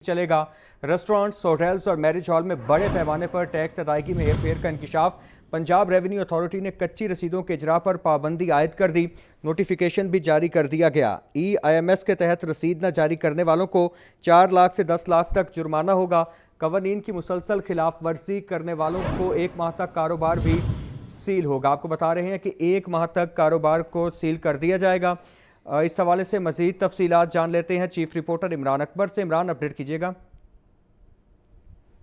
चलेगा। Restaurants, hotels और marriage hall में बड़े पैमाने पर टैक्स अदायगी में हेरफेर का इंकशाफ। पंजाब रेवेन्यू अथॉरिटी ने कच्ची रसीदों के इजरा पर पाबंदी आयद कर दी। नोटिफिकेशन भी जारी कर दिया गया। EIMS के तहत रसीद न जारी करने वालों को 4 लाख से 10 लाख तक जुर्माना होगा। कवानीन की मुसलसल खिलाफ वर्जी करने वालों को 1 माह तक कारोबार भी सील होगा। आपको बता रहे हैं कि 1 माह तक कारोबार को सील कर दिया जाएगा। इस हवाले से मजीद तफसीलात जान लेते हैं चीफ रिपोर्टर इमरान अकबर से। इमरान, अपडेट कीजिएगा।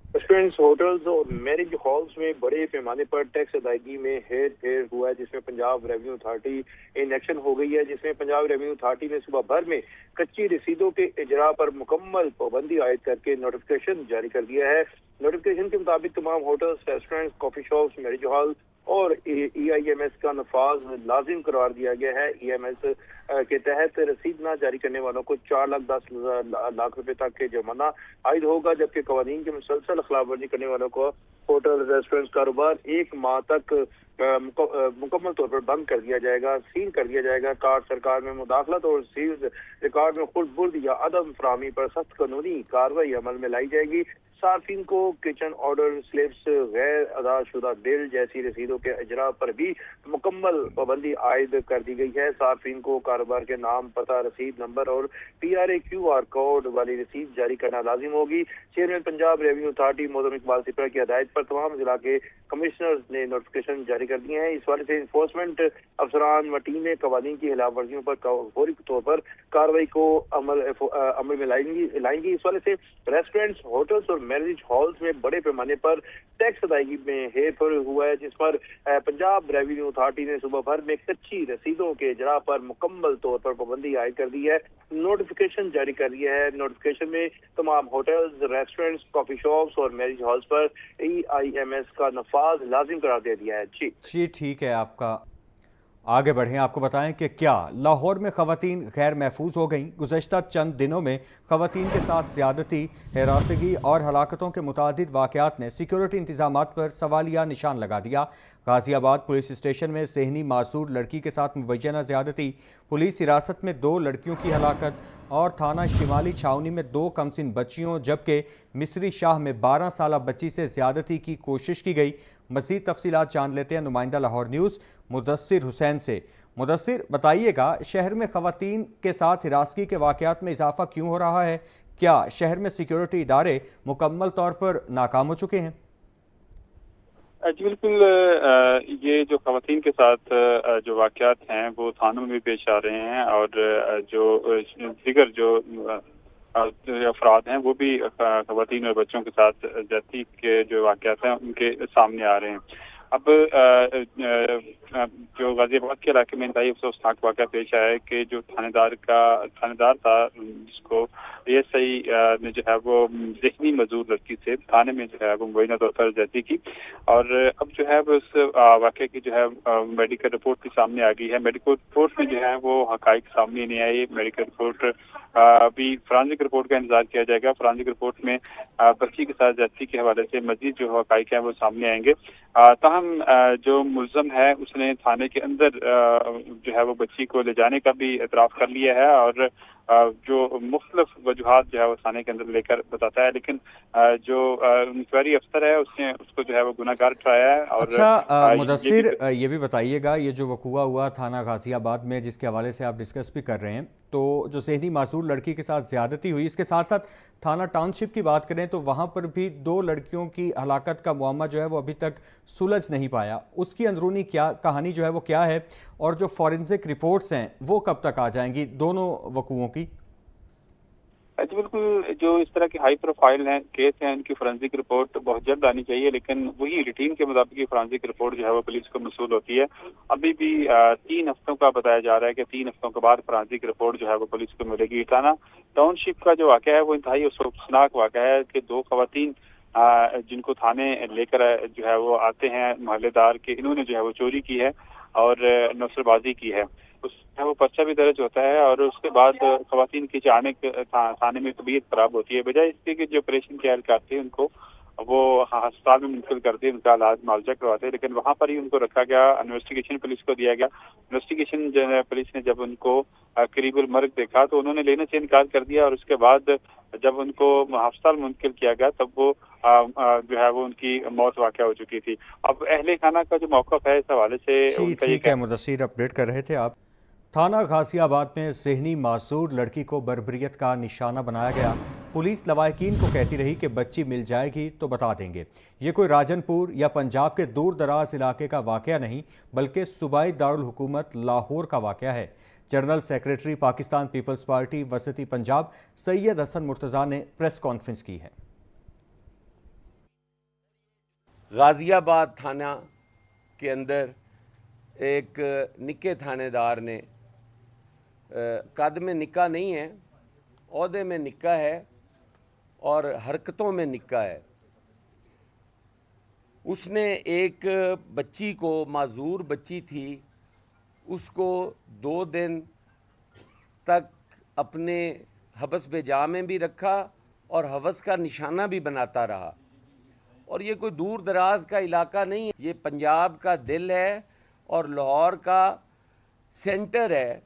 रेस्टोरेंट्स, होटल्स और मैरिज हॉल्स में बड़े पैमाने पर टैक्स अदायगी में हेर फेर हुआ है, जिसमें Punjab revenue authority in action हो गई है। जिसमें पंजाब रेवेन्यू अथॉरिटी ने सुबह भर में कच्ची रसीदों के इजरा पर मुकम्मल पाबंदी आयद करके नोटिफिकेशन जारी कर दिया है। नोटिफिकेशन के मुताबिक तमाम hotels, restaurants, coffee shops, marriage hall और EIMS का नफाज लाजिम करार दिया गया है। EIMS के तहत रसीद न जारी करने वालों को 4 लाख 10 लाख रुपए तक के जुर्माना आयद होगा, जबकि कवानीन की मुसलसल खिलाफ वर्जी करने वालों को होटल, रेस्टोरेंट कारोबार 1 माह तक मुकम्मल तौर पर बंद कर दिया जाएगा, सील कर दिया जाएगा। कार्ड सरकार में मुदाखलत और सील रिकॉर्ड में खुर्द या अदम फराहमी पर सख्त कानूनी कार्रवाई अमल में लाई जाएगी। सार्फिन को किचन ऑर्डर स्लिप्स, गैर अदा शुदा बिल जैसी रसीदों के इजरा पर भी मुकम्मल पाबंदी आयद कर दी गई है। सार्फिन को कारोबार के नाम, पता, रसीद नंबर और PRA QR कोड वाली रसीद जारी करना लाजिम होगी। चेयरमैन पंजाब रेवेन्यू अथॉरिटी मोहतरम इकबाल सिपरा की हदायत पर तमाम जिला के कमिश्नर्स ने नोटिफिकेशन जारी कर दिए हैं। इस वाले से इन्फोर्समेंट अफसरान व टीमें कवानीन की खिलाफ वर्जियों पर फौरी तौर पर कार्रवाई को अमल में लाएंगी। इस वाले से रेस्टोरेंट्स, होटल्स और मैरिज हॉल्स में बड़े पैमाने पर टैक्स अदायगी में हेरफेर हुआ है, जिस पर पंजाब रेवेन्यू अथॉरिटी ने सुबह भर में कच्ची रसीदों के इजरा पर मुकम्मल तौर पर पाबंदी आयद कर दी है, नोटिफिकेशन जारी कर दिया है। नोटिफिकेशन में तमाम होटल्स, रेस्टोरेंट्स, कॉफी शॉप्स और मैरिज हॉल्स पर EIMS का नफाज लाजिम करार दे दिया है। जी ठीक है, आपका आगे बढ़ें। आपको बताएं कि क्या लाहौर में ख़वातीन गैर महफूज हो गईं। गुज़श्ता चंद दिनों में ख़वातीन के साथ ज़्यादती, हिरासगी और हलाकतों के मुतादिद वाक़यात ने सिक्योरिटी इंतज़ामात पर सवालिया निशान लगा दिया। गाज़ियाबाद पुलिस स्टेशन में ज़हनी मासूर लड़की के साथ मुबैना ज़्यादती, पुलिस हिरासत में 2 लड़कियों की हलाकत और थाना शिमाली छावनी में 2 कमसिन बच्चियों जबकि मिस्री शाह में 12 साला बच्ची से ज़्यादती की कोशिश की गई। मज़ीद तफसीलात जान लेते हैं नुमाइंदा लाहौर न्यूज़ मुदस्सिर हुसैन से। मुदस्सिर, बताइएगा, शहर में ख़वातीन के साथ हिरासगी के वाक़यात में इजाफा क्यों हो रहा है? क्या शहर में सिक्योरिटी इदारे मुकम्मल तौर पर नाकाम हो चुके हैं? जी बिल्कुल, ये जो ख़वातीन के साथ जो वाक़यात हैं वो थानों में भी पेश आ रहे हैं और जो दीगर जो अफराद हैं वो भी ख़वातीन और बच्चों के साथ ज्यादती के जो वाक़यात हैं उनके सामने आ रहे हैं। अब जो गाजियाबाद के इलाके में इंतहाई अफसोसनाक वाक़या पेश आया है कि जो थानेदार था, जिसको ASI ने जो है वो ज़हनी मजबूर लड़की से थाने में जो है वो मुबैना तौर पर ज्यादती की और अब जो है वो उस वाक़े की जो है मेडिकल रिपोर्ट भी सामने आ गई है। मेडिकल रिपोर्ट में जो है वो हक़ाइक़ सामने नहीं आए। मेडिकल रिपोर्ट अभी फॉरेंसिक रिपोर्ट का इंतजार किया जाएगा। फॉरेंसिक रिपोर्ट में बच्ची के साथ ज्यादती के हवाले से मजीद जो हक़ाइक़ हैं वो सामने आएंगे। ताहम जो मुल्ज़म है उसने थाने के अंदर जो है वो बच्ची को ले जाने का भी एतराफ़ कर लिया है और जो मुख्तलिफ वजूहात जो है वो थाने के अंदर लेकर बताता है, लेकिन जो इंक्वायरी अफसर है उसने उसको जो है वो गुनाहगार ठहराया है। और अच्छा मुदस्सिर, ये भी बताइएगा, ये जो वक़ूआ हुआ थाना गाज़ियाबाद में जिसके हवाले से आप डिस्कस भी कर रहे हैं, तो जो ज़हनी मासूर लड़की के साथ ज़्यादती हुई, इसके साथ साथ थाना टाउनशिप की बात करें तो वहाँ पर भी 2 लड़कियों की हलाकत का मुअम्मा जो है वो अभी तक सुलझ नहीं पाया। उसकी अंदरूनी क्या कहानी जो है वो क्या है और जो फॉरेंसिक रिपोर्ट्स हैं वो कब तक आ जाएंगी दोनों वक़ूओं की? जी बिल्कुल, जो इस तरह के हाई प्रोफाइल हैं केस हैं उनकी फॉरेंसिक रिपोर्ट बहुत जल्द आनी चाहिए, लेकिन वही रूटीन के मुताबिक फॉरेंसिक रिपोर्ट जो है वो पुलिस को मसूल होती है। अभी भी 3 हफ्तों का बताया जा रहा है कि 3 हफ्तों के बाद फॉरेंसिक रिपोर्ट जो है वो पुलिस को मिलेगी। थाना टाउनशिप का जो वाक़या है वो इंतहाई अफसोसनाक वाक़या है कि 2 ख़वातीन जिनको थाने लेकर जो है वो आते हैं मोहल्लेदार के, इन्होंने जो है वो चोरी की है और नौसरबाजी की है। उसमें वो पर्चा भी दर्ज होता है और उसके बाद ख़वातीन की अचानक थाने में तबीयत खराब होती है। बजाय इसके कि जो ऑपरेशन के एहलकार थे उनको وہ ہسپتال میں منتقل کر دی، ان کا علاج معالجہ کرواتے، لیکن وہاں پر ہی ان کو رکھا گیا، انویسٹیگیشن پولیس کو دیا گیا۔ انویسٹیگیشن پولیس نے جب ان کو قریب المرگ دیکھا تو انہوں نے لینے سے انکار کر دیا، اور اس کے بعد جب ان کو ہسپتال منتقل کیا گیا تب وہ جو ہے وہ ان کی موت واقع ہو چکی تھی۔ اب اہل خانہ کا جو موقف ہے اس حوالے سے ان کا یہ ٹھیک ہے مدثر، اپڈیٹ کر رہے تھے آپ۔ تھانہ غازی آباد میں ذہنی معذور لڑکی کو بربریت کا نشانہ بنایا گیا۔ پولیس لواحقین کو کہتی رہی کہ بچی مل جائے گی تو بتا دیں گے۔ یہ کوئی راجن پور یا پنجاب کے دور دراز علاقے کا واقعہ نہیں بلکہ صوبائی دارالحکومت لاہور کا واقعہ ہے۔ جنرل سیکریٹری پاکستان پیپلز پارٹی وسطی پنجاب سید حسن مرتضیٰ نے پریس کانفرنس کی ہے۔ غازی آباد تھانہ کے اندر ایک نکے تھانے دار نے، قد میں نکا نہیں ہے، عہدے میں نکا ہے اور حرکتوں میں نکا ہے، اس نے ایک بچی کو، معذور بچی تھی، اس کو 2 دن تک اپنے حبس بجا میں بھی رکھا اور حوث کا نشانہ بھی بناتا رہا۔ اور یہ کوئی دور دراز کا علاقہ نہیں ہے، یہ پنجاب کا دل ہے اور لاہور کا سینٹر ہے،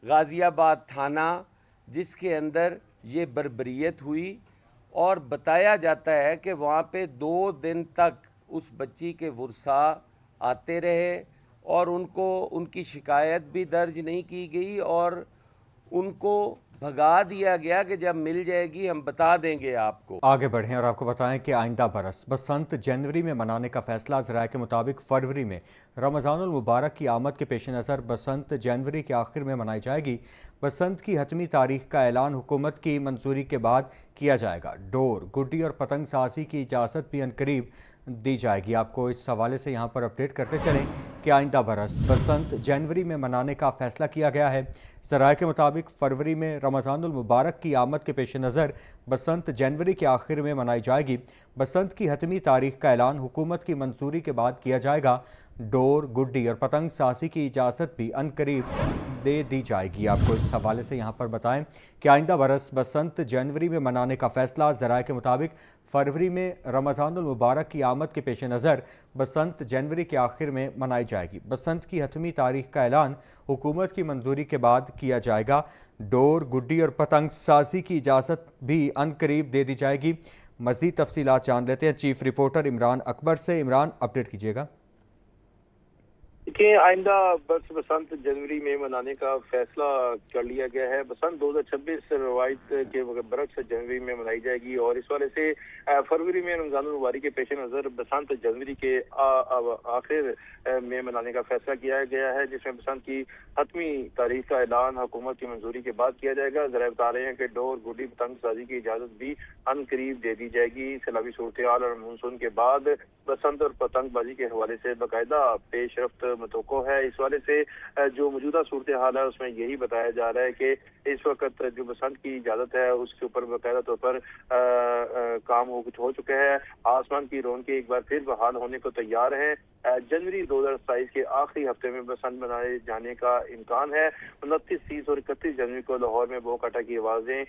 غازی آباد تھانہ، جس کے اندر یہ بربریت ہوئی۔ اور بتایا جاتا ہے کہ وہاں پہ 2 دن تک اس بچی کے ورثاء آتے رہے اور ان کی شکایت بھی درج نہیں کی گئی اور ان کو بھگا دیا گیا کہ جب مل جائے گی ہم بتا دیں گے آپ کو۔ آگے بڑھیں اور آپ کو بتائیں کہ آئندہ برس بسنت جنوری میں منانے کا فیصلہ ذرائع کے مطابق فروری میں رمضان المبارک کی آمد کے پیش نظر بسنت جنوری کے آخر میں منائی جائے گی۔ بسنت کی حتمی تاریخ کا اعلان حکومت کی منظوری کے بعد کیا جائے گا۔ ڈور، گڈی اور پتنگ سازی کی اجازت بھی عنقریب دی جائے گی۔ آپ کو اس حوالے سے یہاں پر اپڈیٹ کرتے چلیں کہ آئندہ برس بسنت جنوری میں منانے کا فیصلہ کیا گیا ہے۔ ذرائع کے مطابق فروری میں رمضان المبارک کی آمد کے پیش نظر بسنت جنوری کے آخر میں منائی جائے گی۔ بسنت کی حتمی تاریخ کا اعلان حکومت کی منظوری کے بعد کیا جائے گا۔ ڈور، گڈی اور پتنگ سازی کی اجازت بھی عنقریب دے دی جائے گی۔ آپ کو اس حوالے سے یہاں پر بتائیں کہ آئندہ برس بسنت جنوری میں منانے کا فیصلہ ذرائع کے مطابق فروری میں رمضان المبارک کی آمد کے پیش نظر بسنت جنوری کے آخر میں منائی جائے گی۔ بسنت کی حتمی تاریخ کا اعلان حکومت کی منظوری کے بعد کیا جائے گا۔ ڈور، گڈی اور پتنگ سازی کی اجازت بھی عنقریب دے دی جائے گی۔ مزید تفصیلات جان لیتے ہیں چیف رپورٹر عمران اکبر سے۔ عمران، اپڈیٹ کیجیے گا۔ کہ آئندہ برس بسنت جنوری میں منانے کا فیصلہ کر لیا گیا ہے۔ بسنت 2026 روایت کے برعکس جنوری میں منائی جائے گی اور اس والے سے فروری میں رمضان المبارک کے پیش نظر بسنت جنوری کے آخر میں منانے کا فیصلہ کیا گیا ہے، جس میں بسنت کی حتمی تاریخ کا اعلان حکومت کی منظوری کے بعد کیا جائے گا۔ ذرائع بتا رہے ہیں کہ ڈور، گڈی، پتنگ سازی کی اجازت بھی عنقریب دے دی جائے گی۔ سیلابی صورتحال اور مونسون کے بعد بسنت اور پتنگ بازی کے حوالے سے باقاعدہ پیش رفت متوقع ہے۔ اس والے سے جو موجودہ صورتحال ہے اس میں یہی بتایا جا رہا ہے کہ اس وقت جو بسنت کی اجازت ہے اس کے اوپر باقاعدہ طور پر کام ہو چکا ہے۔ آسمان کی رونقیں ایک بار پھر بحال ہونے کو تیار ہیں۔ جنوری 2027 کے آخری ہفتے میں بسنت منائے جانے کا امکان ہے۔ 29، 30 اور 31 جنوری کو لاہور میں بو کاٹا کی آوازیں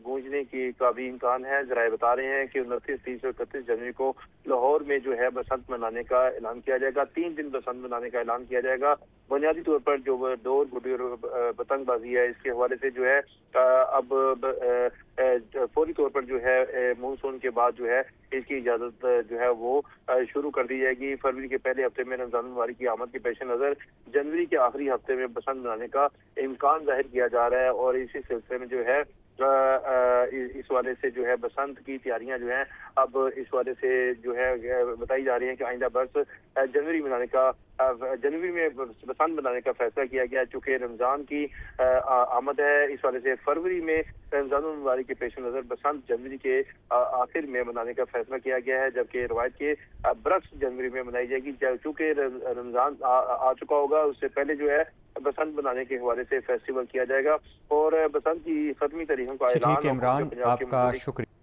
گونجنے کا بھی امکان ہے۔ ذرائع بتا رہے ہیں کہ 29، 30 اور 31 جنوری کو لاہور میں جو ہے بسنت منانے کا اعلان کیا جائے گا۔ 3 دن بسنت منانے کا اعلان کیا جائے گا۔ بنیادی طور پر جو ڈور، گڈی اور پتنگ بازی ہے اس کے حوالے سے جو ہے اب فوری طور پر جو ہے مونسون کے بعد جو ہے اس کی اجازت جو ہے وہ شروع کر دی جائے گی۔ فروری کے پہلے ہفتے میں رمضان المبارک کی آمد کے پیش نظر جنوری کے آخری ہفتے میں بسنت منانے کا امکان ظاہر کیا جا رہا ہے اور اسی سلسلے میں جو ہے اس والے سے جو ہے بسنت کی تیاریاں جو ہیں اب اس والے سے جو ہے بتائی جا رہی ہیں کہ آئندہ برس جنوری میں بسنت منانے کا فیصلہ کیا گیا ہے۔ چونکہ رمضان کی آمد ہے اس والے سے فروری میں رمضان المبارک کے پیش نظر بسنت جنوری کے آخر میں منانے کا فیصلہ کیا گیا ہے، جبکہ روایت کے برعکس جنوری میں منائی جائے گی۔ چونکہ رمضان آ چکا ہوگا اس سے پہلے جو ہے بسنت منانے کے حوالے سے فیسٹیول کیا جائے گا اور بسنت کی ختمی تاریخوں کا اعلان عمران، آپ کا شکریہ۔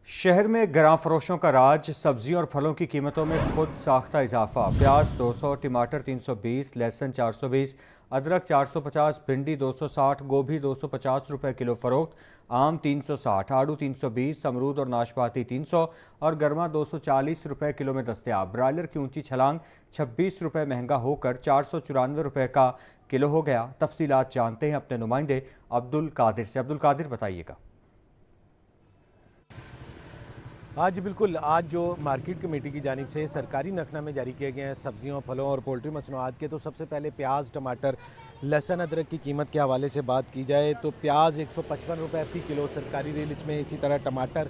शहर में ग्राम फरोशों का राज, सब्जियों और फलों की कीमतों में खुद साख्ता इजाफा। प्याज 200, टमाटर 320, लहसुन 420, अदरक 450, भिंडी 260, गोभी 250 रुपए किलो फरोख्त, आम 360, आड़ू 320, अमरूद और नाशपाती 300 और गर्मा 240 रुपए किलो में दस्तयाब। ब्रायलर की ऊंची छलांग 26 रुपए महंगा होकर 494 रुपए का किलो हो गया। तफसीलात जानते हैं अपने नुमाइंदे अब्दुल कादिर से। अब्दुल कादिर, बताइएगा। हाँ जी बिल्कुल, आज जो मार्केट कमेटी की जानिब से सरकारी नरखनामे जारी किए गए हैं सब्जियों, फलों और पोल्ट्री मसनूआत के, तो सबसे पहले प्याज, टमाटर, लहसुन, अदरक की कीमत के हवाले से बात की जाए तो प्याज 155 रुपये फ़ी किलो सरकारी रिलीज में, इसी तरह टमाटर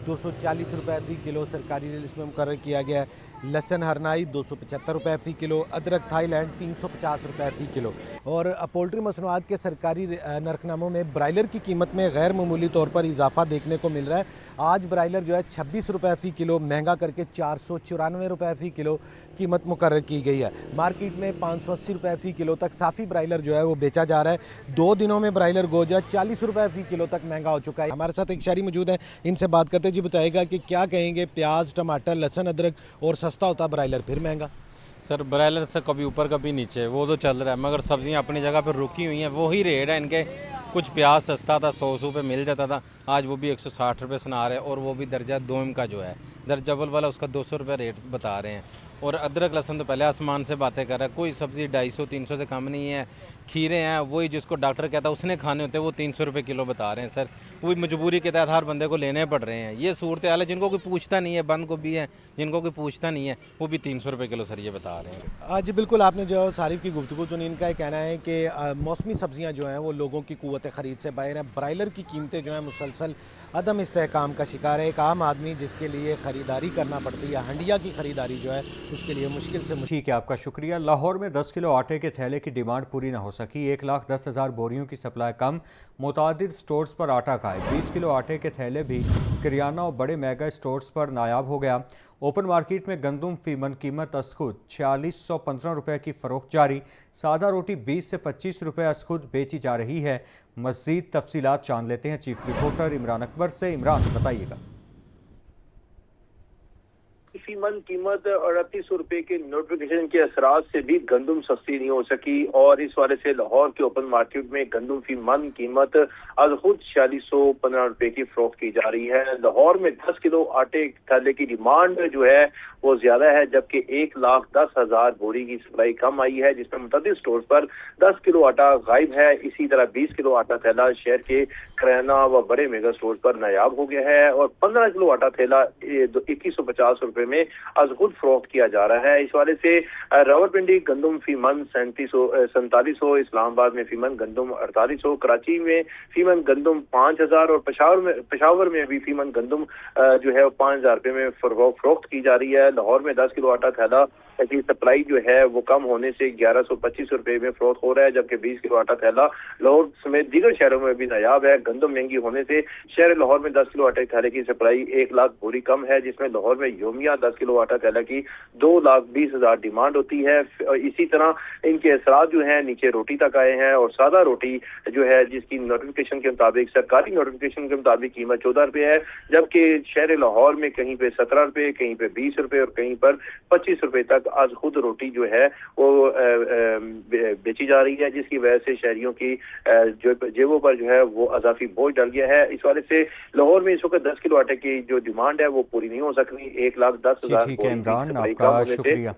240 रुपये फ़ी किलो सरकारी रिलीज में मुकर्रर किया गया है। लहसुन हरनाई 275 रुपये फ़ी किलो, अदरक थाईलैंड 350 रुपये फ़ी किलो। और पोल्ट्री मसनूआत के सरकारी नरखनामों में ब्रायलर की कीमत में गैर मामूली तौर पर इजाफा देखने को मिल रहा है। आज ब्रायलर जो है 26 रुपये फ़ी किलो महंगा करके 494 रुपये फ़ी किलो कीमत मुकर्रर की गई है। मार्केट में 580 रुपये फ़ी किलो तक साफ़ी ब्रायलर जो है वो बेचा जा रहा है। 2 दिनों में ब्रायलर गोजा 40 रुपये फ़ी किलो तक महंगा हो चुका है। हमारे साथ एक शहरी मौजूद है, इनसे बात करते जी, बताएगा कि क्या कहेंगे, प्याज, टमाटर, लहसुन, अदरक और सस्ता होता ब्रायलर फिर महंगा? सर ब्रायलर से कभी ऊपर कभी नीचे वो तो चल रहा है, मगर सब्जियां अपनी जगह पर रुकी हुई हैं। वही रेट है इनके। कुछ प्याज सस्ता था, 100 पे मिल जाता था, आज वो भी 160 रुपये सुना रहे हैं। और वो भी दर्जा दोम का जो है, दर्जा अव्वल वाला, उसका 200 रुपये रेट बता रहे हैं। और अदरक लहसुन तो पहले आसमान से बातें कर रहा है। कोई सब्ज़ी 250-300 से कम नहीं है। खीरे हैं वही जिसको डॉक्टर कहता है उसने खाने होते हैं, वो 300 रुपये किलो बता रहे हैं सर। वही मजबूरी के तहत हर बंदे को लेने पड़ रहे हैं। ये सूरत हाल है। जिनको कोई पूछता नहीं है, बंद गोभी है जिनको कोई पूछता नहीं है, वो भी 300 रुपये किलो सर ये बता रहे हैं। जी बिल्कुल, आपने जो सारिफ की गुफ्तगू सुनी, इनका ये कहना है कि मौसमी सब्जियां जो हैं वो लोगों की कुव्वत ख़रीद से बाहर हैं। ब्रायलर की कीमतें जो हैं मुसलसल अदम इस्तेहकाम का शिकार है। एक आम आदमी जिसके लिए ख़रीदारी करना पड़ती है, हंडिया की ख़रीदारी जो है उसके लिए मुश्किल से ठीक है, आपका शुक्रिया। लाहौर में 10 किलो आटे के थैले की डिमांड पूरी ना हो सकी। 1,10,000 बोरियों की सप्लाई कम, मुतादिद स्टोर्स पर आटा गायब। 20 किलो आटे के थैले भी किरियाना और बड़े मेगा स्टोर्स पर नायाब हो गया। ओपन मार्केट में गंदुम फी मन कीमत असखुद 4615 रुपये की फ़रोख्त जारी। सादा रोटी 20 से 25 रुपये असखुद बेची जा रही है। मज़ीद तफसीलात जान लेते हैं चीफ रिपोर्टर इमरान अकबर से। इमरान, बताइएगा। फी मन कीमत 3800 रुपए के नोटिफिकेशन के असरात से भी गंदुम सस्ती नहीं हो सकी और इस वाले से लाहौर के ओपन मार्केट में गंदुम फी मन कीमत आज खुद 4615 रुपए की फरोख्त की जा रही है। लाहौर में 10 किलो आटे थैले की डिमांड जो है वो ज्यादा है, जबकि 1,10,000 बोरी की सप्लाई कम आई है, जिसमें मुतअद्दिद स्टोर पर 10 किलो आटा गायब है। इसी तरह 20 किलो आटा थैला शहर के किराना व बड़े मेगा स्टोर पर नायाब हो गया है और 15 किलो आटा थैला 2150 रुपए में आज खुद फरोख्त किया जा रहा है। इस वाले से रावलपिंडी गंदुम फीमन 4700, इस्लामाबाद में फीमन गंदुम 4800, कराची में फीमन गंदुम 5000 और पेशावर में भी फीमन गंदुम जो है 5000 रुपए में फरोख्त की जा रही है। लाहौर में 10 किलो आटा थैला की सप्लाई जो है वो कम होने से 1125 रुपए में फरोख्त हो रहा है, जबकि 20 किलो आटा थैला लाहौर समेत दीगर शहरों में भी नायाब है। गंदम महंगी होने से शहर लाहौर में 10 किलो आटे थैले की सप्लाई 1 लाख बोरी कम है, जिसमें लाहौर में योमिया 10 किलो आटा थैला की 2,20,000 डिमांड होती है। इसी तरह इनके असरात जो है नीचे रोटी तक आए हैं और सादा रोटी जो है जिसकी नोटिफिकेशन के मुताबिक, सरकारी नोटिफिकेशन के मुताबिक कीमत 14 रुपए है, जबकि शहर लाहौर में कहीं पे 17 रुपए, कहीं पे 20 रुपए और कहीं पर 25 रुपए तक आज खुद रोटी जो है वो बेची जा रही है, जिसकी वजह से शहरियों की जेबों पर जो है वो अजाफी बोझ डल गया है। इस वजह से लाहौर में इस वक्त 10 किलो आटे की जो डिमांड है वो पूरी नहीं हो सकती। 1,10,000 ठीक है इमरान, आपका शुक्रिया।